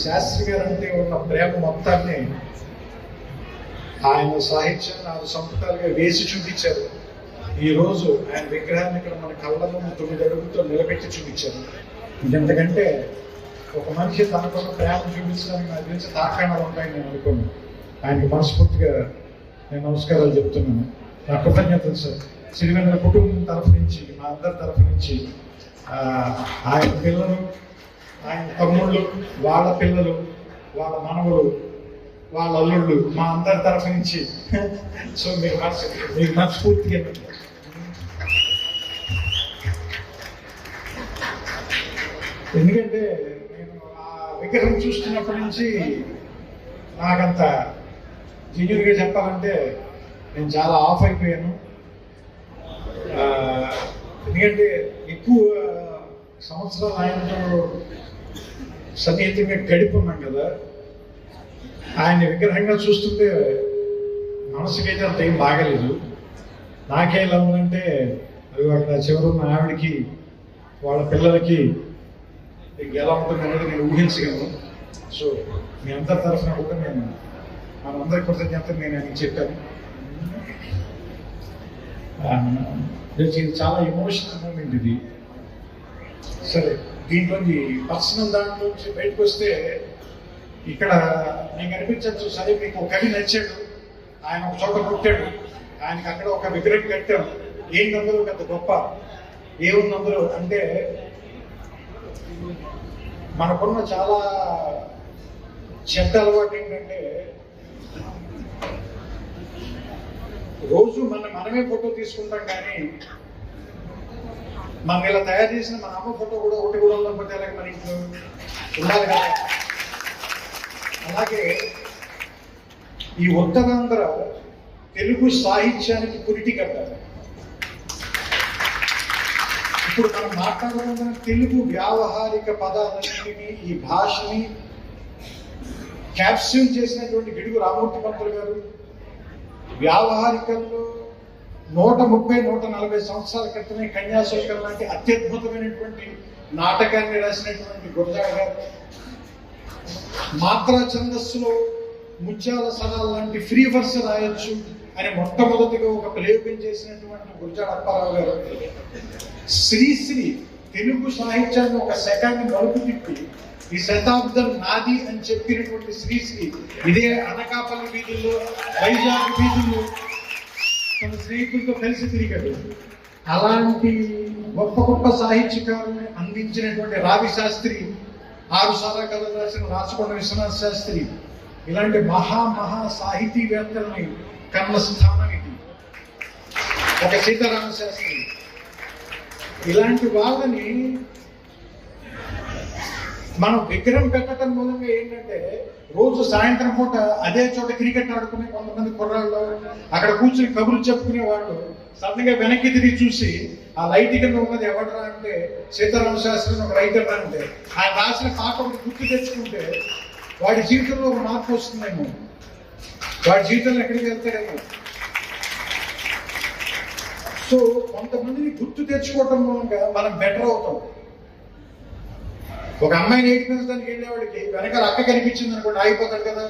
శాస్త్రి గారు అంటే ఉన్న ప్రేమ మొత్తాన్ని ఆయన సాహిత్యాన్ని 6 సంపుటాలుగా వేసి చూపించారు. ఈరోజు ఆయన విగ్రహాన్ని ఇక్కడ మన కళ్ళ ముందు 9 అడుగులతో నిలబెట్టి చూపించారు. ఇంకెంతకంటే ఒక మనిషి తనకున్న ప్రేమ చూపించడానికి నాకు తెలిసి తాకాణాలు ఉంటాయని నేను అనుకున్నాను. ఆయనకి మనస్ఫూర్తిగా నేను నమస్కారాలు చెప్తున్నాను. నా కృతజ్ఞతలు సార్. సిరివెన్నెల కుటుంబం తరఫు నుంచి, మా అందరి తరఫు నుంచి, ఆయన పిల్లలు, ఆయన తమ్ముళ్ళు, వాళ్ళ పిల్లలు, వాళ్ళ మనవలు, వాళ్ళ అల్లుళ్ళు, మా అందరి తరఫు నుంచి సో మీకు మనస్ఫూర్తిగా ఎందుకంటే నేను ఆ విగ్రహం చూస్తున్నప్పటి నుంచి నాకంత జెన్యూన్గా చెప్పాలంటే నేను చాలా ఆఫ్ అయిపోయాను. ఎందుకంటే ఎక్కువ సంవత్సరాలు ఆయనతో సన్నిహితంగా గడిపున్నాం కదా. ఆయన విగ్రహంగా చూస్తుంటే మనసుకైతే అంత ఏం బాగలేదు. నాకే ఎలా ఉందంటే అవి అక్కడ చివరున్న ఆవిడకి, వాళ్ళ పిల్లలకి ఎలా ఉంటుంది అనేది నేను ఊహించగలను. సో మీ అందరి తరఫున కూడా నేను మనందరి కృతజ్ఞతలు నేను ఆయనకి చెప్పాను. ఇది చాలా ఎమోషనల్ మూమెంట్ ఇది. సరే, దీంట్లోంచి పర్సనల్ దాంట్లోంచి బయటకు వస్తే ఇక్కడ నీకు అనిపించచ్చు, సరే మీకు ఒక కవి నచ్చాడు, ఆయన ఒక చోట పుట్టాడు, ఆయనకి అక్కడ ఒక విగ్రహం కట్టాం, ఏంటందరూ పెద్ద గొప్ప ఏముందందరూ అంటే మనకున్న చాలా చెడ్డ అలవాటు ఏంటంటే రోజు మనమే ఫోటో తీసుకుంటాం, కానీ మనం ఇలా తయారు చేసిన మన అమ్మ ఫోటో కూడా ఒకటి కూడా ఉండకపోతే అలాగే మన ఇంట్లో ఉండాలి కదా. అలాగే ఈ ఉత్తరాంధ్ర తెలుగు సాహిత్యానికి పురిటి కట్టాలి. ఇప్పుడు మనం మాట్లాడుతున్న తెలుగు వ్యావహారిక పదాలన్నింటినీ, ఈ భాషని క్యాప్స్యూల్ చేసినటువంటి గిడుగు రామూర్తి పంతులు గారు, వ్యావహారికంలో 130-140 సంవత్సరాల క్రితమే కన్యాశుల్కం లాంటి అత్యద్భుతమైనటువంటి నాటకాన్ని రాసినటువంటి గురజాడ గారు, మాత్రా ఛందస్సులో ముత్యాల సరాలు లాంటి ఫ్రీ వర్స్ రాయొచ్చు అని మొట్టమొదటిగా ఒక ప్రయోగం చేసినటువంటి గురజాడ అప్పారావు గారు, శ్రీశ్రీ తెలుగు సాహిత్యాన్ని ఒక శకాన్ని మలుపు తిప్పి ఈ శతాబ్దం నాది అని చెప్పినటువంటి శ్రీశ్రీ ఇదే అనకాపల్లి వీధుల్లో, వైజాగ్ వీధుల్లో తన స్నేహితులతో కలిసి తిరిగాడు. అలాంటి గొప్ప గొప్ప సాహిత్యకారుని అందించినటువంటి రావి శాస్త్రి, 6 కథలు రాసిన రాచకొండ విశ్వనాథ శాస్త్రి, ఇలాంటి మహా సాహితీవేత్తల్ని కన్న స్థానం ఇది. ఒక సీతారామ శాస్త్రి, ఇలాంటి వాళ్ళని మనం విగ్రహం పెట్టడం మూలంగా ఏంటంటే రోజు సాయంత్రం పూట అదే చోట క్రికెట్ ఆడుకునే కొంతమంది కుర్రాళ్ళు అక్కడ కూర్చుని కబుర్లు చెప్పుకునే వాళ్ళు సడన్ గా వెనక్కి తిరిగి చూసి ఆ లైట్ కింద ఉన్నది ఎవడరా అంటే సీతారామ శాస్త్రి ఒక రైటర్ అంటే ఆయన రాసిన పాట ఒకటి గుర్తు తెచ్చుకుంటే వాడి జీవితంలో ఒక మార్పు వస్తుందేమో, వాడి జీవితంలో ఎక్కడికి వెళ్తాడేమో. సో కొంతమందిని గుర్తు తెచ్చుకోవటం మూలంగా మనం బెటర్ అవుతాం. ఒక అమ్మాయిని ఏడిపించడానికి వెళ్ళేవాడికి వెనకాల అక్క కనిపించింది అనుకోండి, ఆగిపోతాడు కదా.